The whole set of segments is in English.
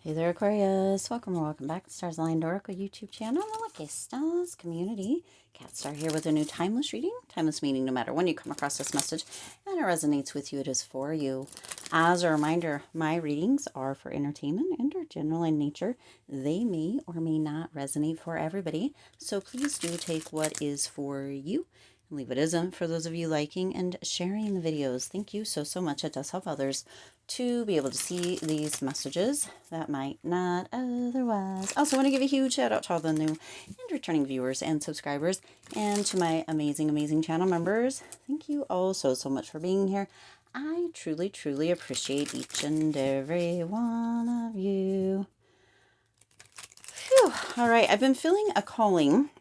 Hey there, Aquarius. Welcome or welcome back to Stars Aligned Oracle YouTube channel, the Lucky Stars community. Cat Star here with a new timeless reading. Timeless meaning no matter when you come across this message and it resonates with you, it is for you. As a reminder, my readings are for entertainment and are general in nature. They may or may not resonate for everybody, so please do take what is for you and leave what isn't. For those of you liking and sharing the videos, thank you so much. It does help others to be able to see these messages that might not otherwise. Also want to give a huge shout out to all the new and returning viewers and subscribers, and to my amazing channel members. Thank you all so much for being here. I truly appreciate each and every one of you. Phew. All right, I've been feeling a calling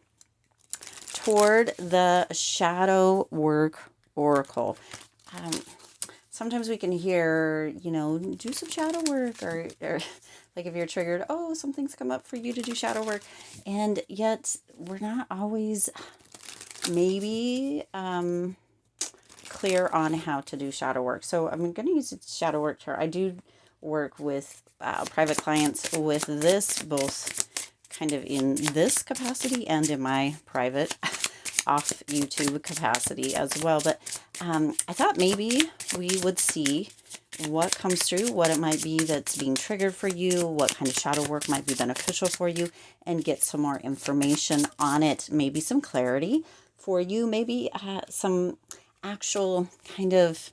toward the shadow work oracle. Sometimes we can hear, you know, do some shadow work, or like if you're triggered, oh, something's come up for you to do shadow work. And yet we're not always maybe clear on how to do shadow work. So I'm going to use shadow work here. I do work with private clients with this, both kind of in this capacity and in my private off YouTube capacity as well. But I thought maybe we would see what comes through, what it might be that's being triggered for you, what kind of shadow work might be beneficial for you, and get some more information on it. Maybe some clarity for you, maybe some actual kind of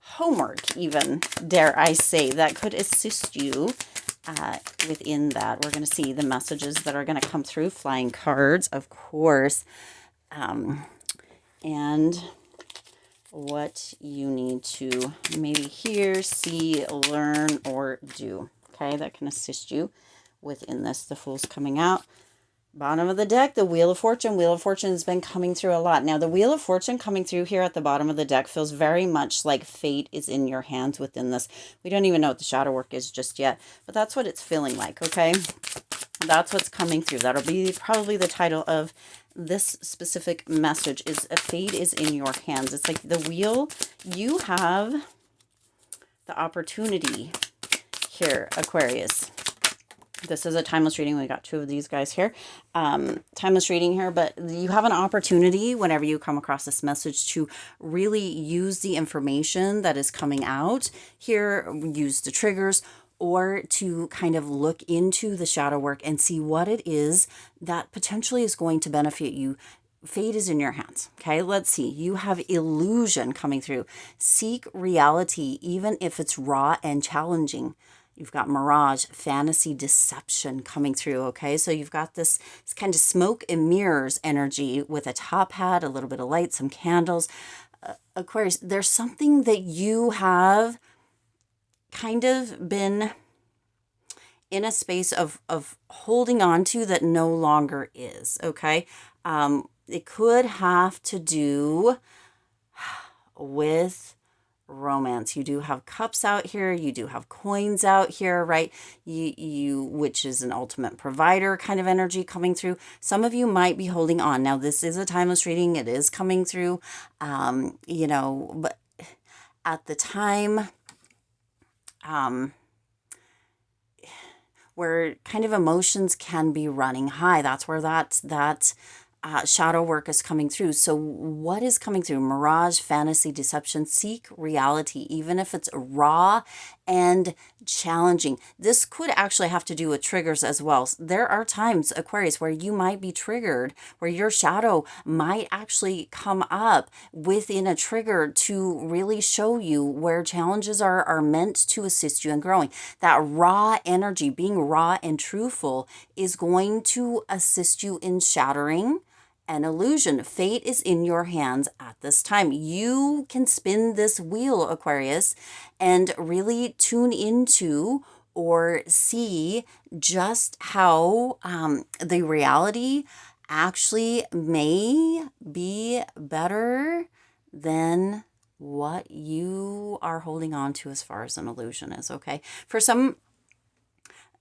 homework even, dare I say, that could assist you within that. We're going to see the messages that are going to come through, flying cards, of course, and what you need to maybe hear, see, learn, or do. Okay, that can assist you within this. The Fool's coming out. Bottom of the deck, the Wheel of Fortune. Wheel of Fortune has been coming through a lot. Now, the Wheel of Fortune coming through here at the bottom of the deck feels very much like fate is in your hands within this. We don't even know what the shadow work is just yet, but that's what it's feeling like, okay? That's what's coming through. That'll be probably the title of this specific message, is a fate is in your hands. It's like the wheel. You have the opportunity here, Aquarius. This is a timeless reading. We got two of these guys here. Timeless reading here, but you have an opportunity whenever you come across this message to really use the information that is coming out here, use the triggers, or to kind of look into the shadow work and see what it is that potentially is going to benefit you. Fate is in your hands. Okay, let's see. You have illusion coming through. Seek reality, even if it's raw and challenging. You've got mirage, fantasy, deception coming through, okay? So you've got this kind of smoke and mirrors energy with a top hat, a little bit of light, some candles. Aquarius, there's something that you have kind of been in a space of holding on to that no longer is, okay? It could have to do with romance. You do have cups out here, you do have coins out here, right? You which is an ultimate provider kind of energy coming through. Some of you might be holding on. Now, this is a timeless reading. It is coming through, you know, but at the time where kind of emotions can be running high, that's where that shadow work is coming through. So what is coming through? Mirage, fantasy, deception. Seek reality, even if it's raw and challenging. This could actually have to do with triggers as well. There are times, Aquarius, where you might be triggered, where your shadow might actually come up within a trigger to really show you where challenges are meant to assist you in growing. That raw energy, being raw and truthful, is going to assist you in shattering an illusion. Fate is in your hands at this time. You can spin this wheel, Aquarius, and really tune into or see just how the reality actually may be better than what you are holding on to as far as an illusion is, okay? For some,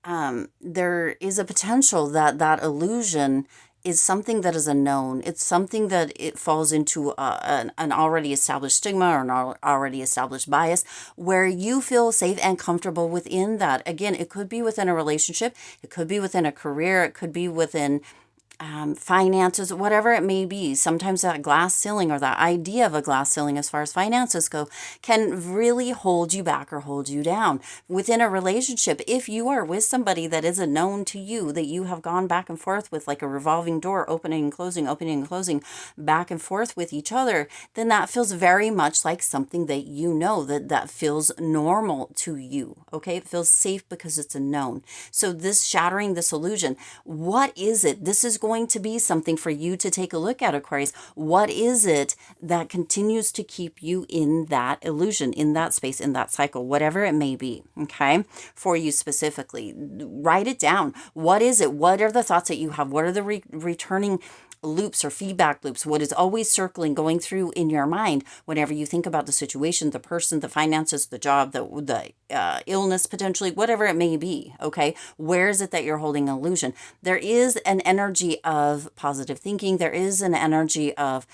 there is a potential that that illusion is something that is a known. It's something that it falls into an already established stigma or an already established bias where you feel safe and comfortable within that. Again, it could be within a relationship. It could be within a career. It could be within finances, whatever it may be. Sometimes that glass ceiling or that idea of a glass ceiling as far as finances go can really hold you back or hold you down. Within a relationship, if you are with somebody that isn't known to you, that you have gone back and forth with like a revolving door, opening and closing, back and forth with each other, then that feels very much like something that you know, that feels normal to you. Okay, it feels safe because it's a known. So this shattering this illusion, what is it? This is going to be something for you to take a look at, Aquarius. What is it that continues to keep you in that illusion, in that space, in that cycle, whatever it may be, okay? For you specifically, write it down. What is it? What are the thoughts that you have? What are the returning loops or feedback loops? What is always circling, going through in your mind whenever you think about the situation, the person, the finances, the job, the illness potentially, whatever it may be, okay? Where is it that you're holding illusion? There is an energy of positive thinking. There is an energy of,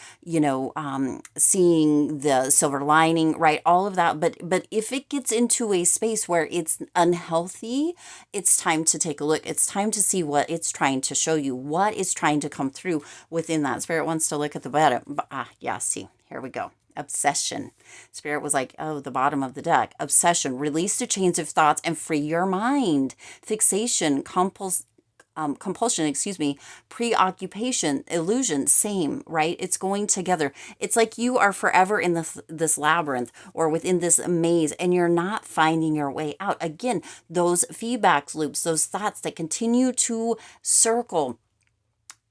seeing the silver lining, right? All of that. But if it gets into a space where it's unhealthy, it's time to take a look. It's time to see what it's trying to show you, what is trying to come through within that. Spirit wants to look at the bottom. Yeah, see, here we go. Obsession. Spirit was like, oh, the bottom of the deck. Obsession. Release the chains of thoughts and free your mind. Fixation, compulsion, preoccupation, illusion, same, right? It's going together. It's like you are forever in this labyrinth or within this maze and you're not finding your way out. Again, those feedback loops, those thoughts that continue to circle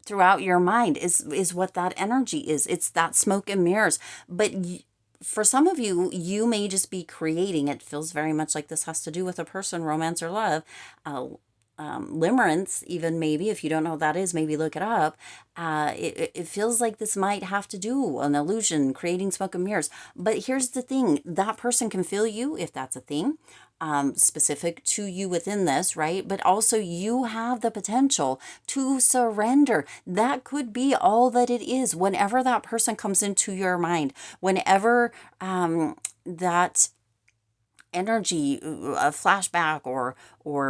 throughout your mind is what that energy is. It's that smoke and mirrors. But for some of you, you may just be creating. It feels very much like this has to do with a person, romance, or love. Limerence, even maybe, if you don't know what that is, maybe look it up. It feels like this might have to do an illusion, creating smoke and mirrors. But here's the thing, that person can feel you, if that's a thing, specific to you within this, right? But also you have the potential to surrender. That could be all that it is. Whenever that person comes into your mind, whenever that energy, a flashback or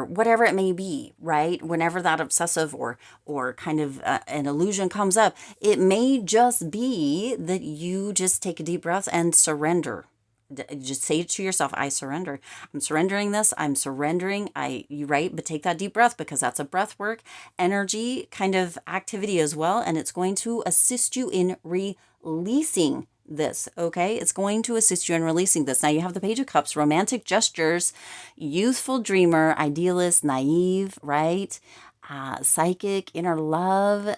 whatever it may be, right? Whenever that obsessive or kind of an illusion comes up, it may just be that you just take a deep breath and surrender. Just say it to yourself, I surrender. I'm surrendering this. I'm surrendering. You right, but take that deep breath because that's a breath work energy kind of activity as well. And it's going to assist you in releasing this, okay? It's going to assist you in releasing this. Now you have the Page of Cups, romantic gestures, youthful dreamer, idealist, naive, right? Psychic, inner love,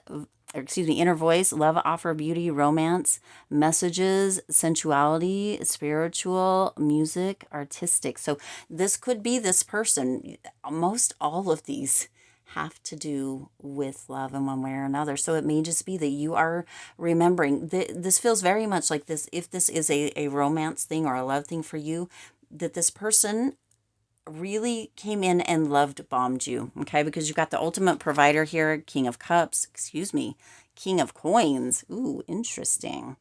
inner voice, love, offer, beauty, romance, messages, sensuality, spiritual, music, artistic. So this could be this person. Most all of these have to do with love in one way or another. So it may just be that you are remembering. This feels very much like this, if this is a romance thing or a love thing for you, that this person really came in and loved bombed you, okay? Because you've got the ultimate provider here, King of Cups, King of Coins. Ooh, interesting.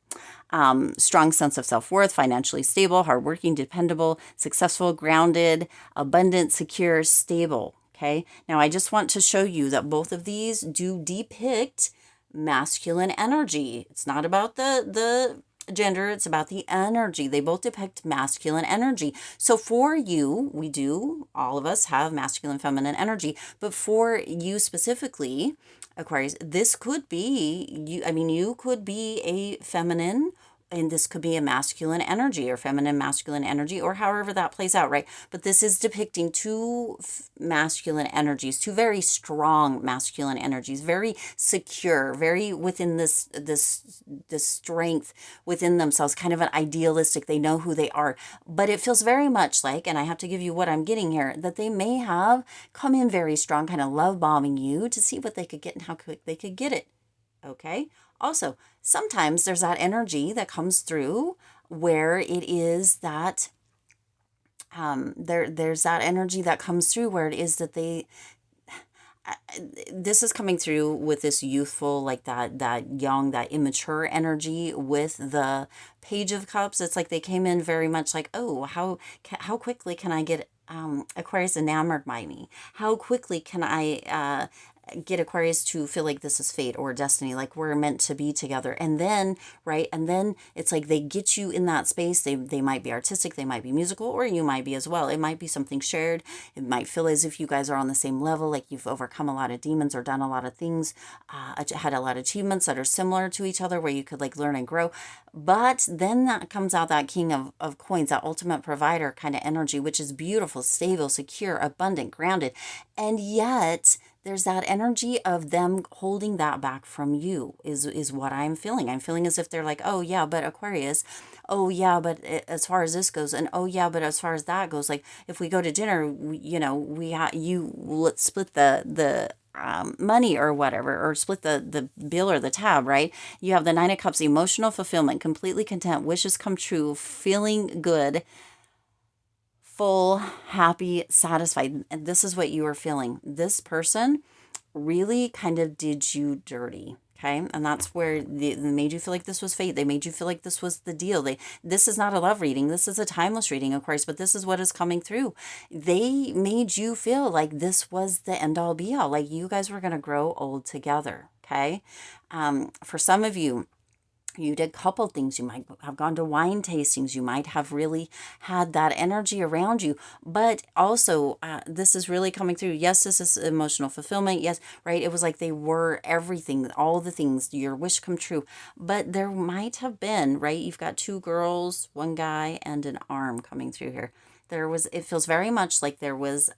Strong sense of self-worth, financially stable, hardworking, dependable, successful, grounded, abundant, secure, stable. Okay, now I just want to show you that both of these do depict masculine energy. It's not about the gender, it's about the energy. They both depict masculine energy. So for you, all of us have masculine, feminine energy, but for you specifically, Aquarius, this could be you could be a feminine, and this could be a masculine energy or feminine masculine energy, or however that plays out, right? But this is depicting two masculine energies, two very strong masculine energies, very secure, very within this strength within themselves, kind of an idealistic. They know who they are, but it feels very much like, and I have to give you what I'm getting here, that they may have come in very strong, kind of love bombing you to see what they could get and how quick they could get it. Okay. Also, sometimes there's that energy that comes through where it is that there's that energy that comes through where it is that this is coming through with this youthful, like that young, that immature energy with the Page of Cups. It's like they came in very much like, oh, how quickly can I get Aquarius enamored by me? How quickly can I get Aquarius to feel like this is fate or destiny, like we're meant to be together? And then, right, and then it's like they get you in that space. They might be artistic, they might be musical, or you might be as well. It might be something shared. It might feel as if you guys are on the same level, like you've overcome a lot of demons or done a lot of things, had a lot of achievements that are similar to each other, where you could like learn and grow. But then that comes out that King of Coins, that ultimate provider kind of energy, which is beautiful, stable, secure, abundant, grounded. And yet there's that energy of them holding that back from you is what I'm feeling. I'm feeling as if they're like, oh yeah, but Aquarius, oh yeah, but as far as this goes, and oh yeah, but as far as that goes, like if we go to dinner, let's split the money or whatever, or split the bill or the tab, right? You have the Nine of Cups, emotional fulfillment, completely content, wishes come true, feeling good, full, happy, satisfied. And this is what you are feeling. This person really kind of did you dirty. Okay. And that's where they made you feel like this was fate. They made you feel like this was the deal. This is not a love reading. This is a timeless reading, of course, but this is what is coming through. They made you feel like this was the end all be all, like you guys were going to grow old together. Okay. For some of you, you did couple things. You might have gone to wine tastings. You might have really had that energy around you. But also, this is really coming through. Yes, this is emotional fulfillment. Yes, right? It was like they were everything, all the things, your wish come true. But there might have been, right? You've got two girls, one guy, and an arm coming through here. It feels very much like there was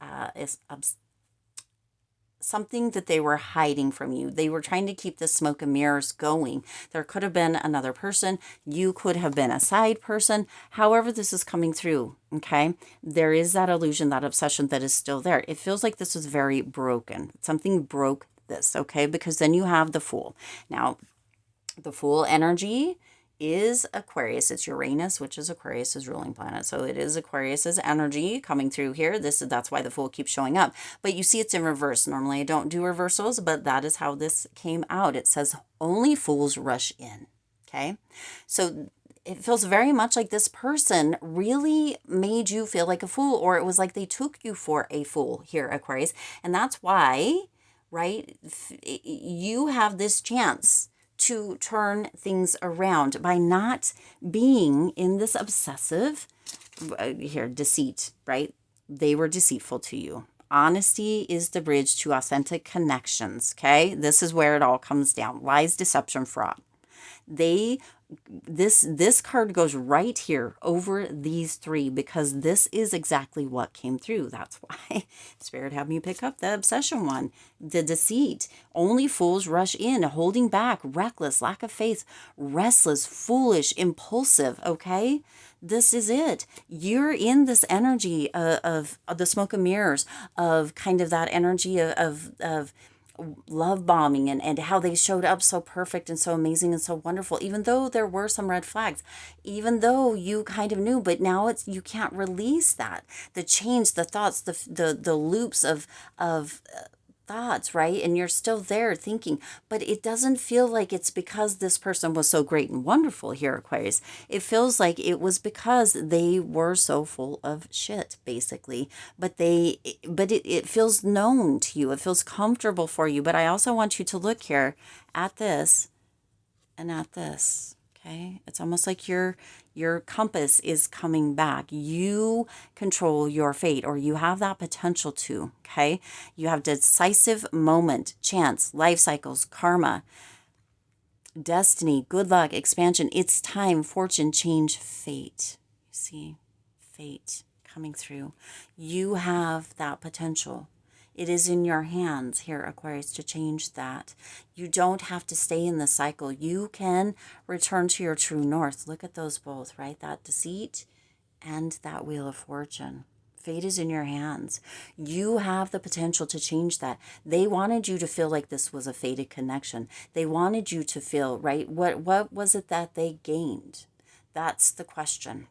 something that they were hiding from you. They were trying to keep the smoke and mirrors going. There could have been another person. You could have been a side person. However, this is coming through, okay? There is that illusion, that obsession that is still there. It feels like this was very broken. Something broke this, okay? Because then you have the Fool. Now, the Fool energy is Aquarius. It's Uranus, which is Aquarius's ruling planet. So it is Aquarius's energy coming through here. That's why the Fool keeps showing up. But you see it's in reverse. Normally I don't do reversals, but that is how this came out. It says only fools rush in. Okay. So it feels very much like this person really made you feel like a fool, or it was like they took you for a fool here, Aquarius. And that's why, right, you have this chance to turn things around by not being in this obsessive deceit, right? They were deceitful to you. Honesty is the bridge to authentic connections. Okay. This is where it all comes down. Lies, deception, fraud. This card goes right here over these three, because this is exactly what came through. That's why Spirit had me pick up the obsession one, the deceit. Only fools rush in, holding back, reckless, lack of faith, restless, foolish, impulsive. Okay, this is it. You're in this energy of the smoke and mirrors, of kind of that energy of love bombing, and how they showed up so perfect and so amazing and so wonderful, even though there were some red flags, even though you kind of knew, but now you can't release that, the change, the thoughts, the loops of thoughts, right? And you're still there thinking, but it doesn't feel like it's because this person was so great and wonderful here, Aquarius. It feels like it was because they were so full of shit, basically. But it feels known to you. It feels comfortable for you. But I also want you to look here at this and at this. Okay, it's almost like your compass is coming back. You control your fate, or you have that potential to. Okay, you have decisive moment, chance, life cycles, karma, destiny, good luck, expansion. It's time, fortune, change, fate. You see, fate coming through. You have that potential. It is in your hands here, Aquarius, to change that. You don't have to stay in the cycle. You can return to your true north. Look at those both, right? That deceit and that Wheel of Fortune. Fate is in your hands. You have the potential to change that. They wanted you to feel like this was a fated connection. They wanted you to feel, right? What was it that they gained? That's the question.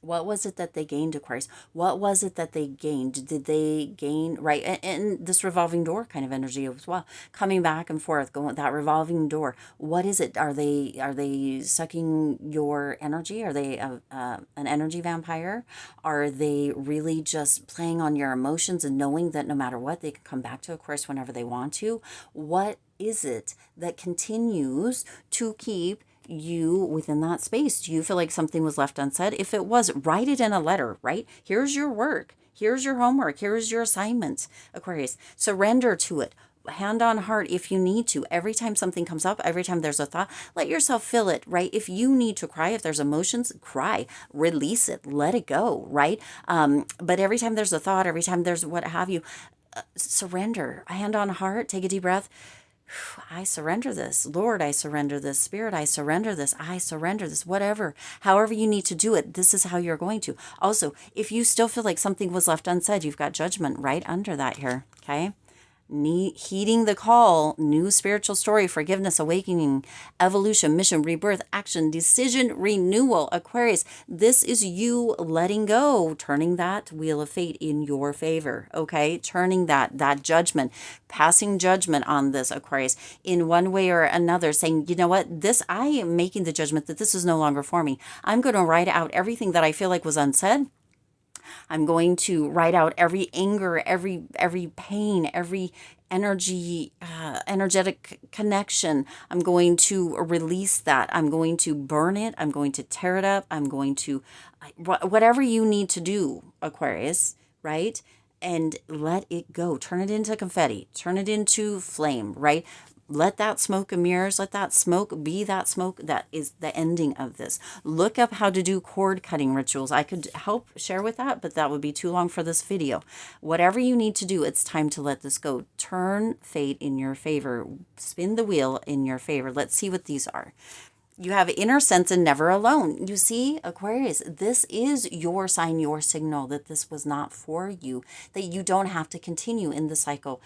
What was it that they gained, Aquarius? What was it that they gained? Did they gain, right? And this revolving door kind of energy as well, coming back and forth, going that revolving door. What is it? Are they sucking your energy? Are they an energy vampire? Are they really just playing on your emotions and knowing that no matter what, they can come back to Aquarius whenever they want to? What is it that continues to keep you within that space? Do you feel like something was left unsaid? If it was, write it in a letter, right? Here's your work. Here's your homework. Here's your assignment, Aquarius. Surrender to it. Hand on heart if you need to. Every time something comes up, every time there's a thought, let yourself feel it, right? If you need to cry, if there's emotions, cry, release it, let it go, right? But every time there's a thought, every time there's what have you, surrender. Hand on heart, take a deep breath. I surrender this. Lord, I surrender this. Spirit, I surrender this. I surrender this. Whatever, however you need to do it, this is how you're going to. Also, if you still feel like something was left unsaid, you've got judgment right under that here, okay? Heeding the call, new spiritual story, forgiveness, awakening, evolution, mission, rebirth, action, decision, renewal. Aquarius, this is you letting go, turning that wheel of fate in your favor, okay? Turning that judgment, passing judgment on this, Aquarius, in one way or another, saying, you know what, this, I am making the judgment that this is no longer for me. I'm going to write out everything that I feel like was unsaid. I'm going to write out every anger, every pain, every energetic connection. I'm going to release that. I'm going to burn it. I'm going to tear it up. I'm going to, whatever you need to do, Aquarius, right? And let it go. Turn it into confetti. Turn it into flame, right? Let that smoke and mirrors, let that smoke be that smoke. That is the ending of this. Look up how to do cord cutting rituals. I could help share with that, but that would be too long for this video. Whatever you need to do, it's time to let this go. Turn fate in your favor. Spin the wheel in your favor. Let's see what these are. You have inner sense and never alone. You see, Aquarius, this is your sign, your signal that this was not for you, that you don't have to continue in the cycle,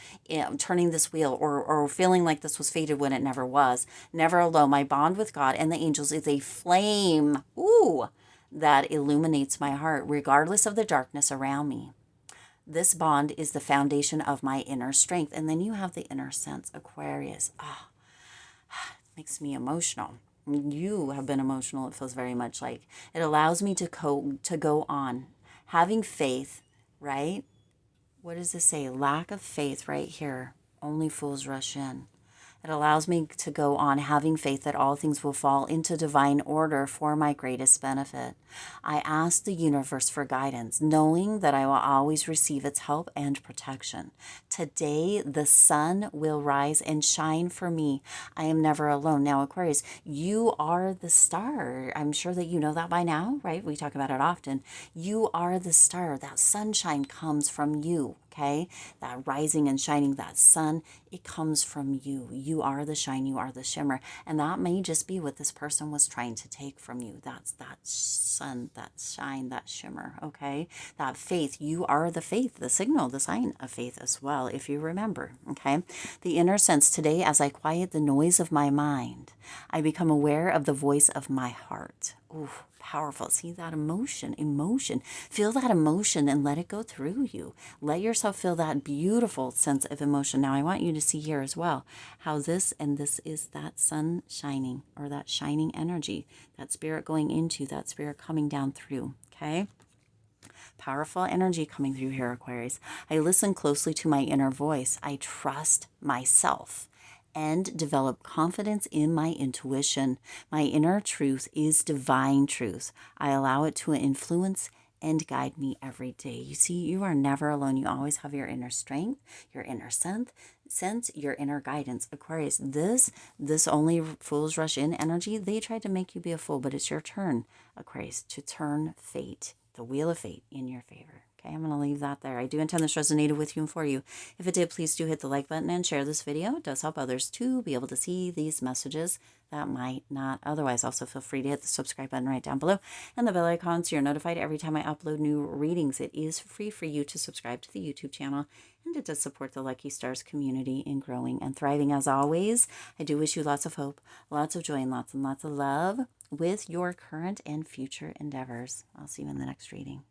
turning this wheel or feeling like this was fated when it never was. Never alone. My bond with God and the angels is a flame, that illuminates my heart, regardless of the darkness around me. This bond is the foundation of my inner strength. And then you have the inner sense, Aquarius. Makes me emotional. You have been emotional, it feels very much like. It allows me to go on. Having faith, right? What does this say? Lack of faith right here. Only fools rush in. It allows me to go on having faith that all things will fall into divine order for my greatest benefit. I ask the universe for guidance, knowing that I will always receive its help and protection. Today, the sun will rise and shine for me. I am never alone. Now, Aquarius, you are the star. I'm sure that you know that by now, right? We talk about it often. You are the star. That sunshine comes from you. Okay, that rising and shining, that sun, it comes from you. You are the shine, you are the shimmer. And that may just be what this person was trying to take from you. That's that sun, that shine, that shimmer, okay? That faith, you are the faith, the signal, the sign of faith as well, if you remember, okay? The inner sense, today as I quiet the noise of my mind, I become aware of the voice of my heart. Ooh, powerful. See that emotion. Feel that emotion and let it go through you. Let yourself feel that beautiful sense of emotion. Now I want you to see here as well how this is that sun shining, or that shining energy, that spirit going into, that spirit coming down through. Okay. Powerful energy coming through here, Aquarius. I listen closely to my inner voice. I trust myself and develop confidence in my intuition. My inner truth is divine truth. I allow it to influence and guide me every day. You see, you are never alone. You always have your inner strength, your inner sense, your inner guidance. Aquarius, this only fools rush in energy. They tried to make you be a fool, but it's your turn, Aquarius, to turn fate, the wheel of fate, in your favor. Okay, I'm going to leave that there. I do intend this resonated with you and for you. If it did, please do hit the like button and share this video. It does help others to be able to see these messages that might not otherwise. Also, feel free to hit the subscribe button right down below and the bell icon so you're notified every time I upload new readings. It is free for you to subscribe to the YouTube channel, and it does support the Lucky Stars community in growing and thriving. As always, I do wish you lots of hope, lots of joy, and lots of love. with your current and future endeavors. I'll see you in the next reading.